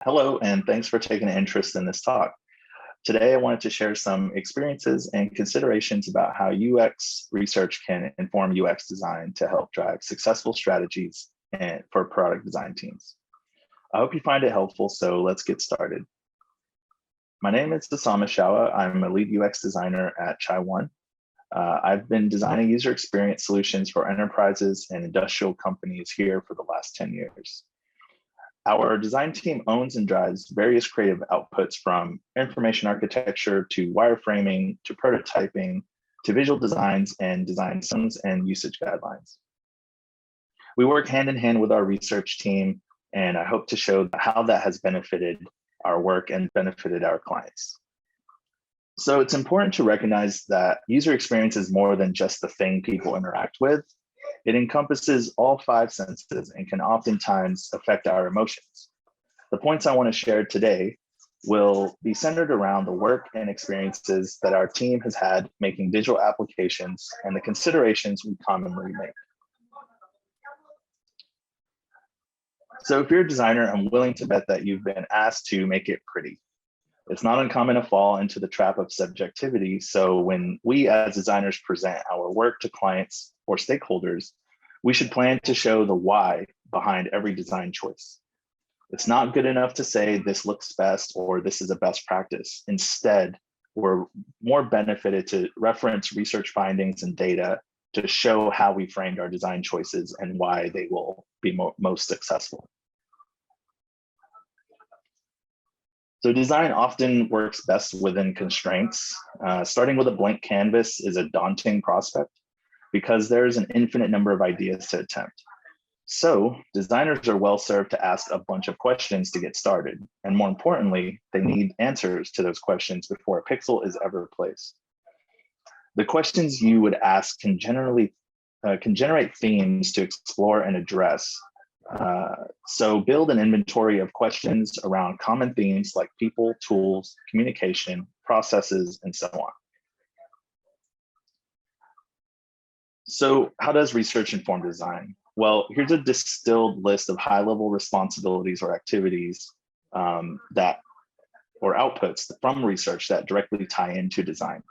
Hello, and thanks for taking an interest in this talk. Today, I wanted to share some experiences and considerations about how UX research can inform UX design to help drive successful strategies and for product design teams. I hope you find it helpful, so let's get started. My name is Osama Shawa. I'm a lead UX designer at Chai1. I've been designing user experience solutions for enterprises and industrial companies here for the last 10 years. Our design team owns and drives various creative outputs from information architecture to wireframing to prototyping to visual designs and design systems and usage guidelines. We work hand in hand with our research team, and I hope to show how that has benefited our work and benefited our clients. So it's important to recognize that user experience is more than just the thing people interact with. It encompasses all 5 senses and can oftentimes affect our emotions. The points I want to share today will be centered around the work and experiences that our team has had making digital applications and the considerations we commonly make. So if you're a designer, I'm willing to bet that you've been asked to make it pretty. It's not uncommon to fall into the trap of subjectivity. So when we as designers present our work to clients or stakeholders, we should plan to show the why behind every design choice. It's not good enough to say this looks best or this is a best practice. Instead, we're more benefited to reference research findings and data to show how we framed our design choices and why they will be most successful. So design often works best within constraints. Starting with a blank canvas is a daunting prospect because there's an infinite number of ideas to attempt. So designers are well served to ask a bunch of questions to get started. And more importantly, they need answers to those questions before a pixel is ever placed. The questions you would ask can generate themes to explore and address. So build an inventory of questions around common themes like people, tools, communication, processes, and so on. So how does research inform design? Well, here's a distilled list of high-level responsibilities or activities or outputs from research that directly tie into design.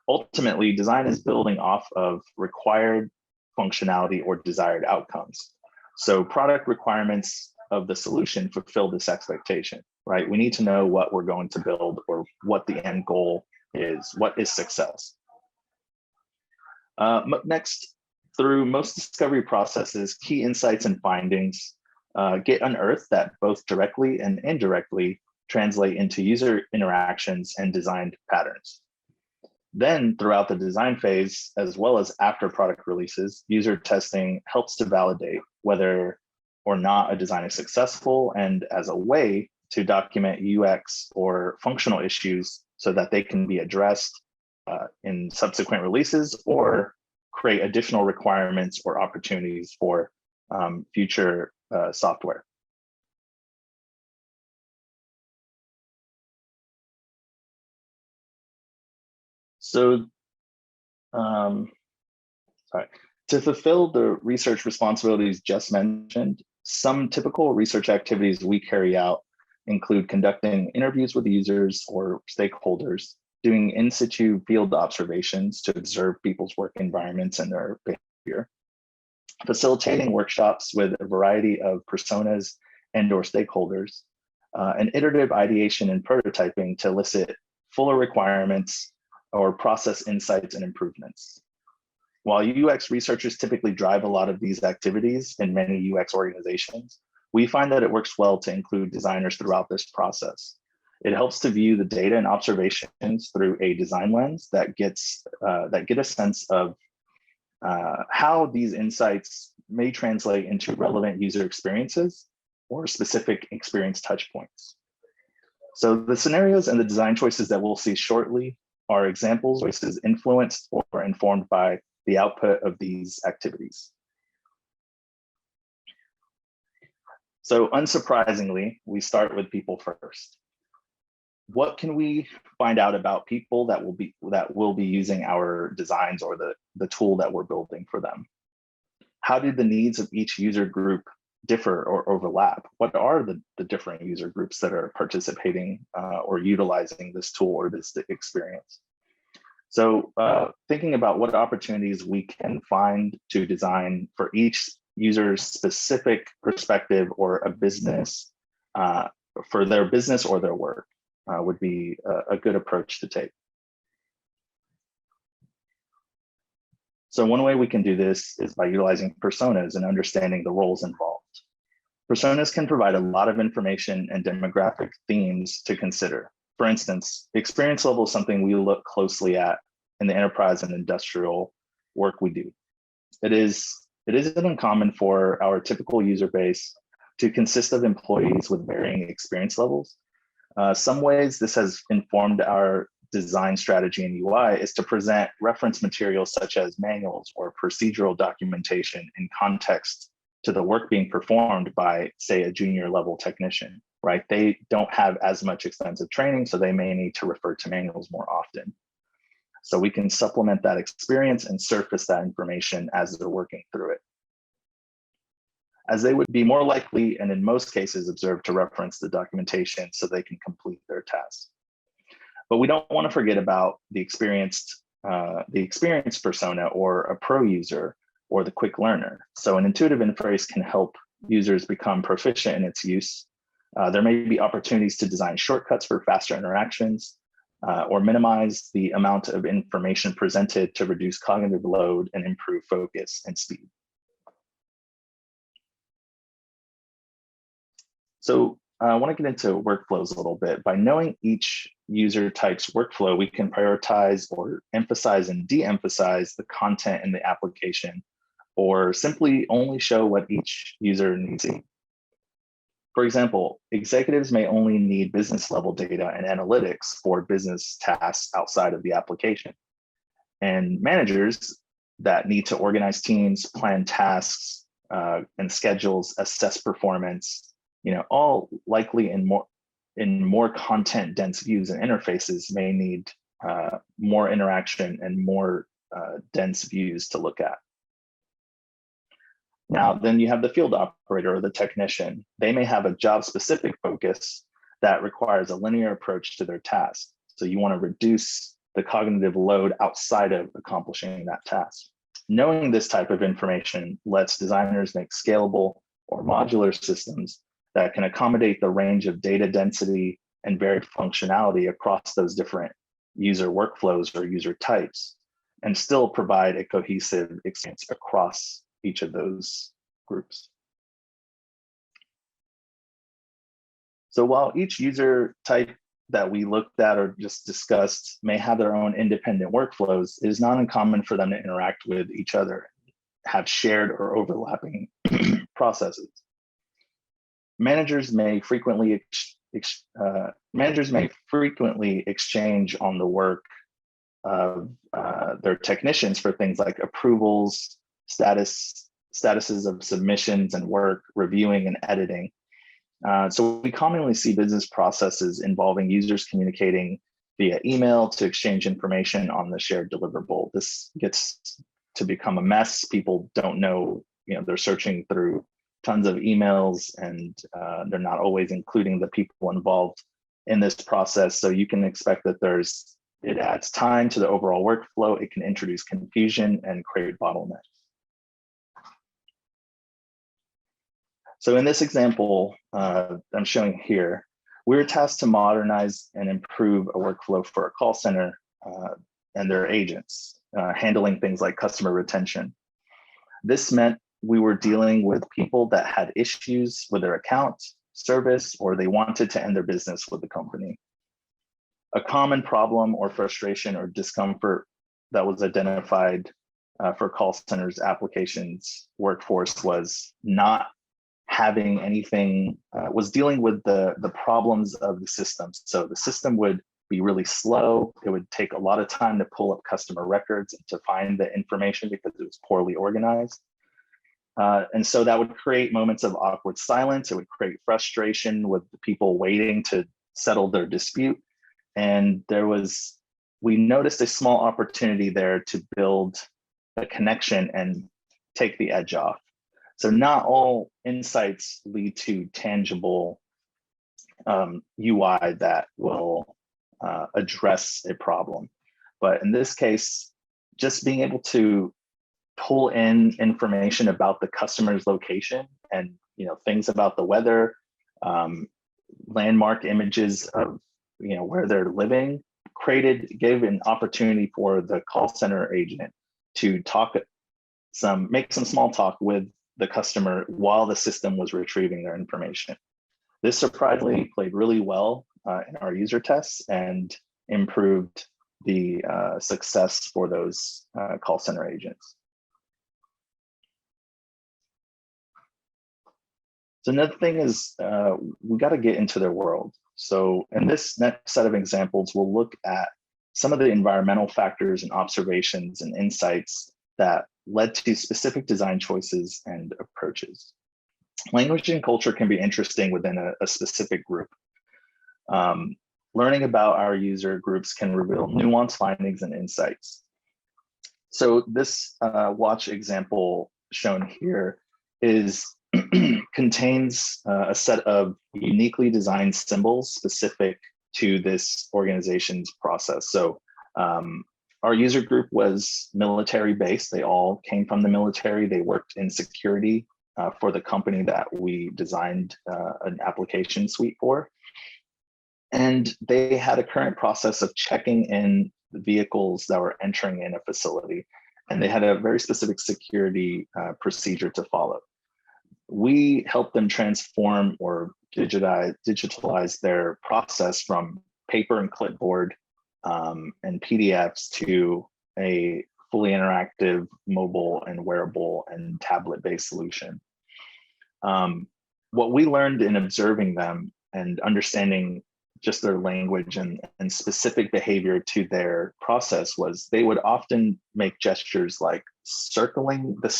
Ultimately, design is building off of required functionality or desired outcomes. So product requirements of the solution fulfill this expectation, right? We need to know what we're going to build or what the end goal is, what is success. Next, through most discovery processes, key insights and findings get unearthed that both directly and indirectly translate into user interactions and designed patterns. Then throughout the design phase, as well as after product releases, user testing helps to validate whether or not a design is successful and as a way to document UX or functional issues so that they can be addressed in subsequent releases or create additional requirements or opportunities for future software. So, to fulfill the research responsibilities just mentioned, some typical research activities we carry out include conducting interviews with users or stakeholders, doing in situ field observations to observe people's work environments and their behavior, facilitating workshops with a variety of personas and/or stakeholders, and iterative ideation and prototyping to elicit fuller requirements or process insights and improvements. While UX researchers typically drive a lot of these activities in many UX organizations, we find that it works well to include designers throughout this process. It helps to view the data and observations through a design lens that get a sense of how these insights may translate into relevant user experiences or specific experience touch points. So the scenarios and the design choices that we'll see shortly are examples of choices influenced or informed by the output of these activities. So unsurprisingly, we start with people first. What can we find out about people that will be using our designs or the tool that we're building for them? How do the needs of each user group differ or overlap? What are the different user groups that are participating or utilizing this tool or this experience? So thinking about what opportunities we can find to design for each user's specific perspective or a business for their business or their work would be a good approach to take. So one way we can do this is by utilizing personas and understanding the roles involved. Personas can provide a lot of information and demographic themes to consider. For instance, experience level is something we look closely at in the enterprise and industrial work we do. It isn't uncommon for our typical user base to consist of employees with varying experience levels. Some ways this has informed our design strategy in UI is to present reference materials such as manuals or procedural documentation in context to the work being performed by, say, a junior level technician, right? They don't have as much extensive training, so they may need to refer to manuals more often. So we can supplement that experience and surface that information as they're working through it, as they would be more likely, and in most cases, observed to reference the documentation so they can complete their tasks. But we don't want to forget about the experienced persona or a pro user or the quick learner. So an intuitive interface can help users become proficient in its use. There may be opportunities to design shortcuts for faster interactions or minimize the amount of information presented to reduce cognitive load and improve focus and speed. So I want to get into workflows a little bit. By knowing each user type's workflow, we can prioritize or emphasize and de-emphasize the content in the application, or simply only show what each user needs to see. For example, executives may only need business level data and analytics for business tasks outside of the application. And managers that need to organize teams, plan tasks, and schedules, assess performance, all likely in more content dense views and interfaces may need more interaction and more dense views to look at. Now, then you have the field operator or the technician. They may have a job specific focus that requires a linear approach to their task. So you want to reduce the cognitive load outside of accomplishing that task. Knowing this type of information lets designers make scalable or modular systems that can accommodate the range of data density and varied functionality across those different user workflows or user types, and still provide a cohesive experience across each of those groups. So while each user type that we looked at or just discussed may have their own independent workflows, it is not uncommon for them to interact with each other, have shared or overlapping processes. Managers may frequently exchange on the work of their technicians for things like approvals, statuses of submissions and work, reviewing and editing. So we commonly see business processes involving users communicating via email to exchange information on the shared deliverable. This gets to become a mess. People don't know, they're searching through tons of emails and they're not always including the people involved in this process. So you can expect that it adds time to the overall workflow. It can introduce confusion and create bottlenecks. So in this example I'm showing here, we were tasked to modernize and improve a workflow for a call center and their agents, handling things like customer retention. This meant we were dealing with people that had issues with their account, service, or they wanted to end their business with the company. A common problem or frustration or discomfort that was identified for call centers applications workforce was not having anything, was dealing with the problems of the system. So the system would be really slow. It would take a lot of time to pull up customer records and to find the information because it was poorly organized. And so that would create moments of awkward silence. It would create frustration with the people waiting to settle their dispute. And we noticed a small opportunity there to build a connection and take the edge off. So not all insights lead to tangible UI that will address a problem. But in this case, just being able to pull in information about the customer's location and things about the weather, landmark images of where they're living, gave an opportunity for the call center agent to make some small talk with the customer while the system was retrieving their information. This surprisingly played really well in our user tests and improved the success for those call center agents. So another thing is we got to get into their world. So in this next set of examples, we'll look at some of the environmental factors and observations and insights that led to specific design choices and approaches. Language and culture can be interesting within a specific group. Learning about our user groups can reveal nuanced findings and insights. So this watch example shown here contains a set of uniquely designed symbols specific to this organization's process. So our user group was military based. They all came from the military. They worked in security for the company that we designed an application suite for. And they had a current process of checking in the vehicles that were entering in a facility. And they had a very specific security procedure to follow. We helped them transform or digitalize their process from paper and clipboard and PDFs to a fully interactive mobile and wearable and tablet-based solution. What we learned in observing them and understanding just their language and specific behavior to their process was they would often make gestures like circling the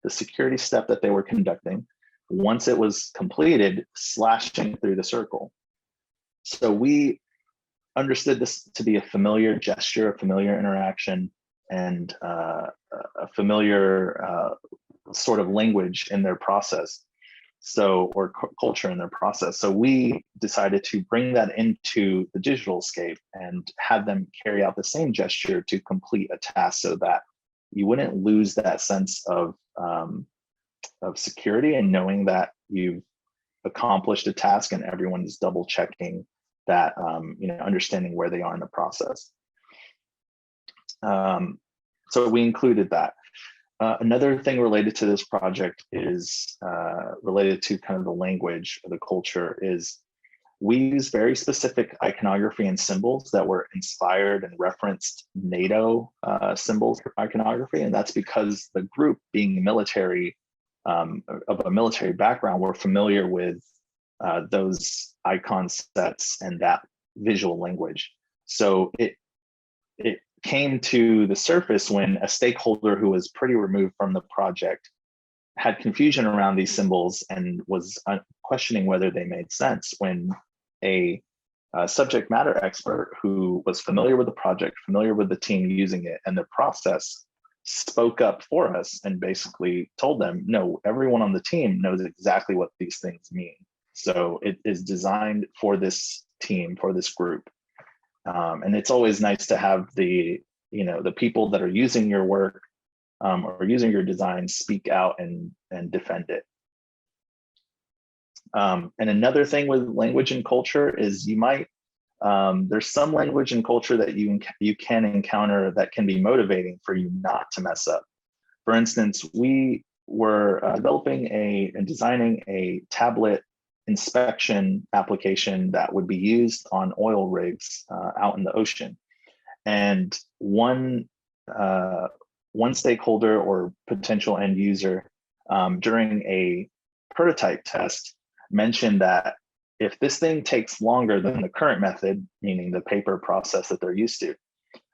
security step that they were conducting. Once it was completed, slashing through the circle. So we understood this to be a familiar gesture, a familiar interaction, and a familiar sort of language in their process. Or culture in their process. So we decided to bring that into the digital scape and have them carry out the same gesture to complete a task so that you wouldn't lose that sense of security and knowing that you've accomplished a task and everyone is double checking that, understanding where they are in the process. So we included that. Another thing related to this project is related to kind of the language or the culture is we use very specific iconography and symbols that were inspired and referenced NATO symbols for iconography. And that's because the group, being military, of a military background, were familiar with those icon sets and that visual language. So it came to the surface when a stakeholder who was pretty removed from the project had confusion around these symbols and was questioning whether they made sense, when a subject matter expert who was familiar with the project, familiar with the team using it and the process, spoke up for us and basically told them, no, everyone on the team knows exactly what these things mean. So it is designed for this team, for this group. And it's always nice to have the people that are using your work or using your design speak out and defend it. And another thing with language and culture is there's some language and culture that you can encounter that can be motivating for you not to mess up. For instance, we were developing and designing a tablet inspection application that would be used on oil rigs out in the ocean. And one stakeholder or potential end user during a prototype test mentioned that if this thing takes longer than the current method, meaning the paper process that they're used to,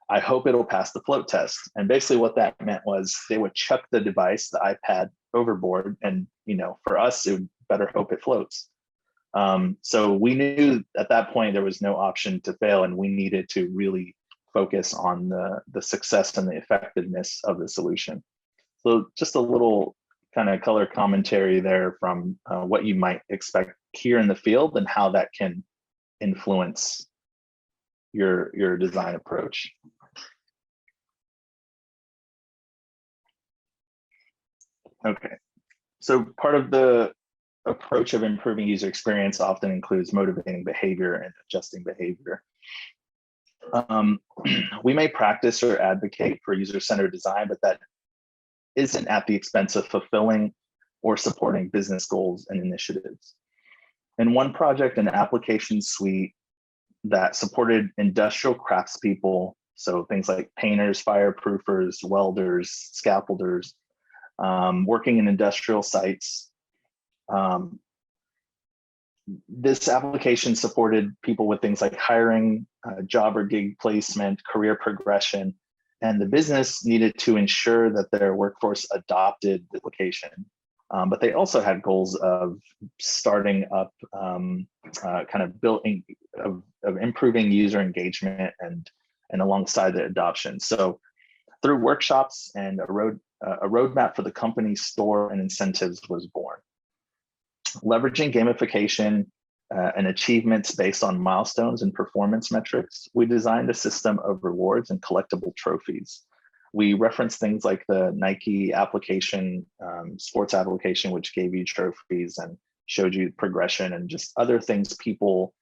I hope it'll pass the float test. And basically what that meant was they would chuck the device, the iPad, overboard, and for us, it would better hope it floats. So we knew at that point there was no option to fail, and we needed to really focus on the success and the effectiveness of the solution. So just a little kind of color commentary there from what you might expect here in the field and how that can influence your design approach. Okay, so part of the approach of improving user experience often includes motivating behavior and adjusting behavior. We may practice or advocate for user-centered design, but that isn't at the expense of fulfilling or supporting business goals and initiatives. In one project, an application suite that supported industrial craftspeople, so things like painters, fireproofers, welders, scaffolders, working in industrial sites. This application supported people with things like hiring, job or gig placement, career progression, and the business needed to ensure that their workforce adopted the application. But they also had goals of starting up, kind of building, of improving user engagement and alongside the adoption. So through workshops and a roadmap for the company's store and incentives was born. Leveraging gamification and achievements based on milestones and performance metrics, we designed a system of rewards and collectible trophies. We referenced things like the Nike application, sports application, which gave you trophies and showed you progression and just other things people,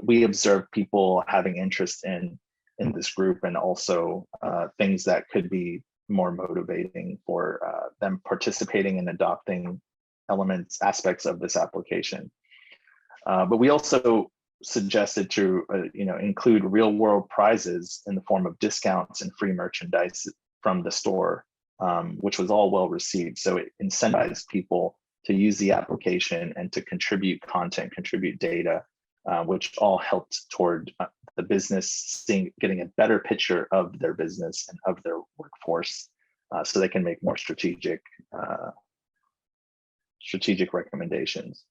we observed people having interest in this group, and also things that could be more motivating for them participating and adopting aspects of this application. But we also suggested to include real world prizes in the form of discounts and free merchandise from the store, which was all well received. So it incentivized people to use the application and to contribute content, contribute data, which all helped toward the business getting a better picture of their business and of their workforce, so they can make more strategic recommendations.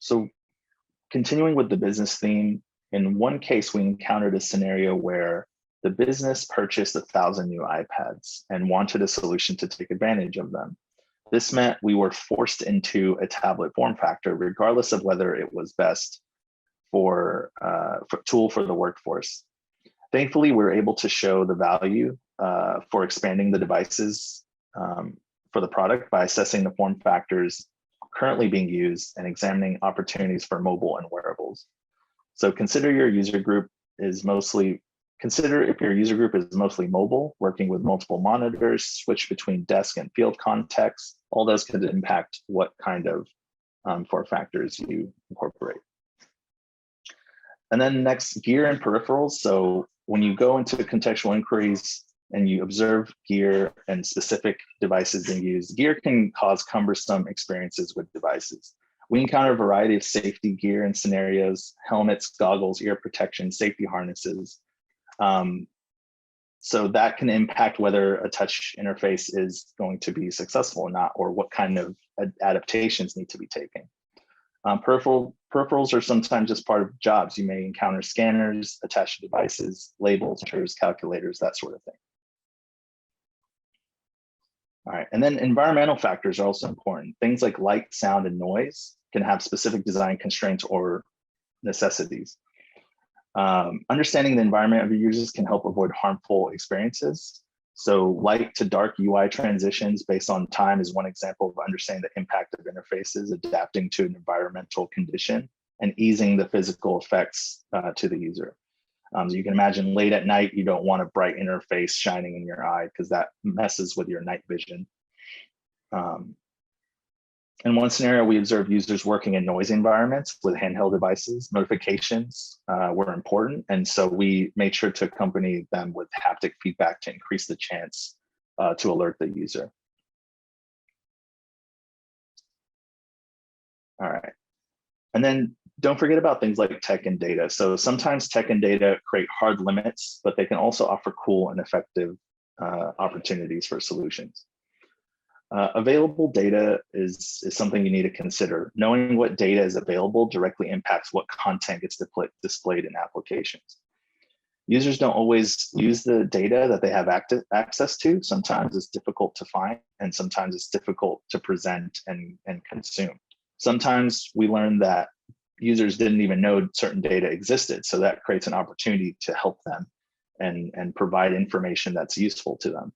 So continuing with the business theme, in one case, we encountered a scenario where the business purchased 1,000 new iPads and wanted a solution to take advantage of them. This meant we were forced into a tablet form factor, regardless of whether it was best for tool for the workforce. Thankfully, we were able to show the value for expanding the devices for the product by assessing the form factors currently being used and examining opportunities for mobile and wearables. So consider if your user group is mostly mobile, working with multiple monitors, switch between desk and field context. All those could impact what kind of form factors you incorporate. And then next, gear and peripherals. So when you go into contextual inquiries and you observe gear and specific devices being used, gear can cause cumbersome experiences with devices. We encounter a variety of safety gear and scenarios: helmets, goggles, ear protection, safety harnesses. So that can impact whether a touch interface is going to be successful or not, or what kind of adaptations need to be taken. Peripherals are sometimes just part of jobs. You may encounter scanners, attached devices, labels, printers, calculators, that sort of thing. All right, and then environmental factors are also important. Things like light, sound, and noise can have specific design constraints or necessities. Understanding the environment of your users can help avoid harmful experiences. So light to dark UI transitions based on time is one example of understanding the impact of interfaces, adapting to an environmental condition, and easing the physical effects to the user. So you can imagine late at night, you don't want a bright interface shining in your eye because that messes with your night vision. In one scenario, we observed users working in noisy environments with handheld devices. Notifications were important, and so we made sure to accompany them with haptic feedback to increase the chance to alert the user. All right, and then don't forget about things like tech and data. So sometimes tech and data create hard limits, but they can also offer cool and effective opportunities for solutions. Available data is something you need to consider. Knowing what data is available directly impacts what content gets displayed in applications. Users don't always use the data that they have access to. Sometimes it's difficult to find, and sometimes it's difficult to present and consume. Sometimes we learn that users didn't even know certain data existed. So that creates an opportunity to help them and provide information that's useful to them.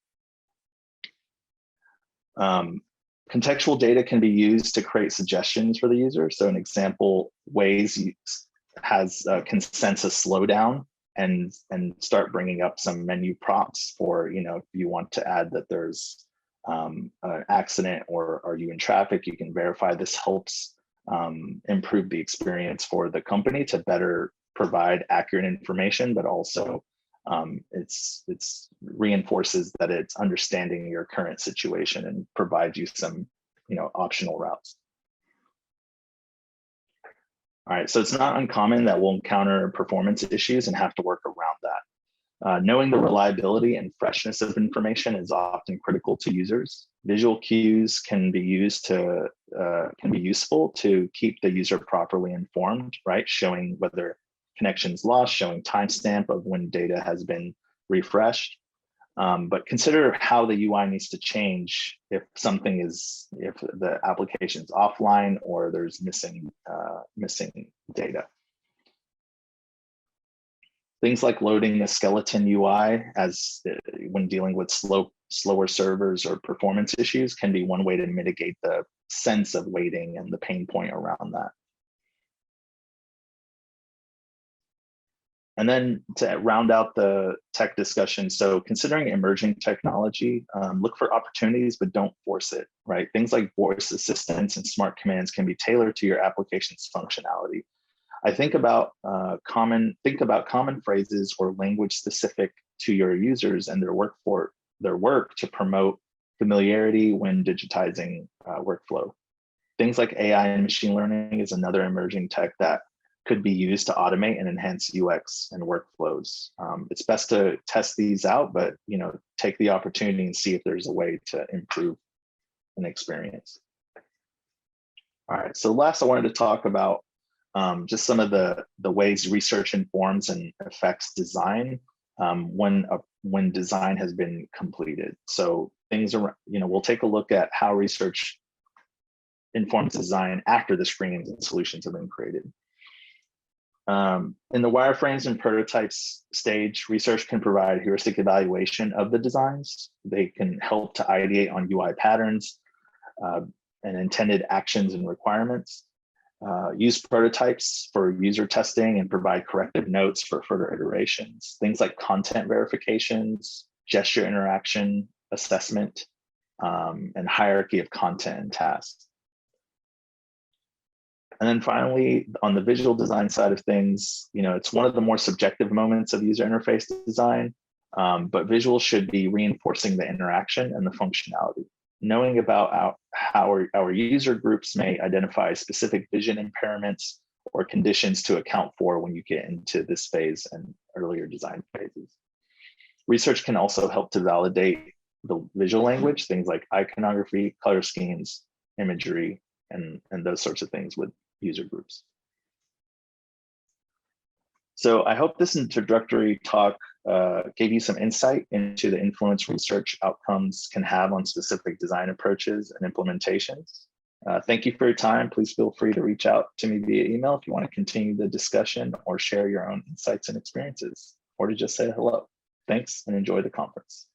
Contextual data can be used to create suggestions for the user. So an example, Waze has a consensus slowdown and start bringing up some menu prompts for, if you want to add that there's an accident or are you in traffic, you can verify. This helps improve the experience for the company to better provide accurate information, but also it's reinforces that it's understanding your current situation and provides you some optional routes. All right, so it's not uncommon that we'll encounter performance issues and have to work around that. Knowing the reliability and freshness of information is often critical to users. Visual cues can be useful to keep the user properly informed, right? Showing whether connections lost, showing timestamp of when data has been refreshed. But consider how the UI needs to change if the application is offline or there's missing data. Things like loading a skeleton UI when dealing with slower servers or performance issues can be one way to mitigate the sense of waiting and the pain point around that. And then to round out the tech discussion, so considering emerging technology, look for opportunities, but don't force it, right? Things like voice assistants and smart commands can be tailored to your application's functionality. I think about common phrases or language specific to your users and their work to promote familiarity when digitizing workflow. Things like AI and machine learning is another emerging tech that could be used to automate and enhance UX and workflows. It's best to test these out, but take the opportunity and see if there's a way to improve an experience. All right, so last I wanted to talk about just some of the ways research informs and affects design when design has been completed. So things are, we'll take a look at how research informs design after the screenings and solutions have been created. In the wireframes and prototypes stage, research can provide heuristic evaluation of the designs. They can help to ideate on UI patterns and intended actions and requirements. Use prototypes for user testing and provide corrective notes for further iterations. Things like content verifications, gesture interaction assessment, and hierarchy of content and tasks. And then finally, on the visual design side of things, it's one of the more subjective moments of user interface design, but visuals should be reinforcing the interaction and the functionality. Knowing about how our user groups may identify specific vision impairments or conditions to account for when you get into this phase and earlier design phases. Research can also help to validate the visual language, things like iconography, color schemes, imagery, and those sorts of things with user groups. So I hope this introductory talk gave you some insight into the influence research outcomes can have on specific design approaches and implementations. Thank you for your time. Please feel free to reach out to me via email if you want to continue the discussion or share your own insights and experiences, or to just say hello. Thanks and enjoy the conference.